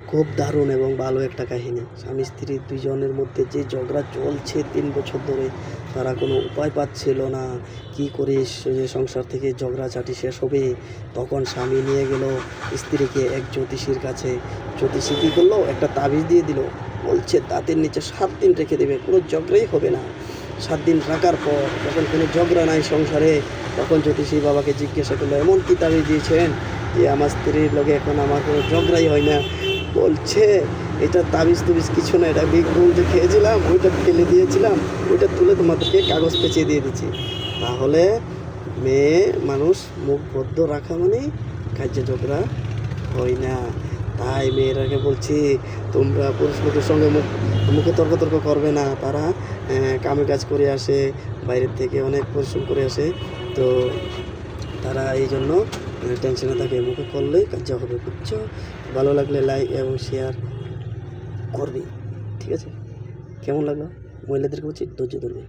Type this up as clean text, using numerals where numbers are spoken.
খুব দারুণ এবং ভালো একটা কাহিনী। স্বামী স্ত্রী দুজনের মধ্যে যে ঝগড়া চলছে ৩ বছর ধরে, তারা কোনো উপায় পাচ্ছিল না। কি করে সংসার থেকে ঝগড়াঝাটি শেষ হবে। তখন স্বামী নিয়ে গেল স্ত্রীকে এক জ্যোতিষীর কাছে। জ্যোতিষী কী করলো, একটা তাবিজ দিয়ে দিল। বলছে দাঁতের নিচে 7 দিন রেখে দেবে, কোনো ঝগড়াই হবে না। 7 দিন রাখার পর যখন কোনো ঝগড়া নাই সংসারে, তখন জ্যোতিষী বাবাকে জিজ্ঞাসা করলো, এমন কী তাবিজ দিয়েছেন যে আমার স্ত্রীর লগে এখন আমার কোনো ঝগড়াই হয় না। বলছে এটা তাবিজ তুবিজ কিছু না, এটা বিগ যে খেয়েছিলাম ওইটা ফেলে দিয়েছিলাম, ওইটা তুলে তোমাদেরকে কাগজ পেঁচিয়ে দিয়ে দিচ্ছি। তাহলে মেয়ে মানুষ মুখ বদ্ধ রাখা মানে কার্য ঝগড়া হয় না। তাই মেয়েরাকে বলছি, তোমরা পুরুষ লোকের সঙ্গে মুখে তর্ক করবে না। তারা কামে কাজ করে আসে, বাইরের থেকে অনেক পরিশ্রম করে আসে, তো তারা এই জন্য টেনশনে থাকে। মুখে করলেই কাজ হবে, বুঝছো? ভালো লাগলে লাইক এবং শেয়ার করবি, ঠিক আছে? কেমন লাগলো? মহিলাদেরকে বলছি ধৈর্য ধরবে।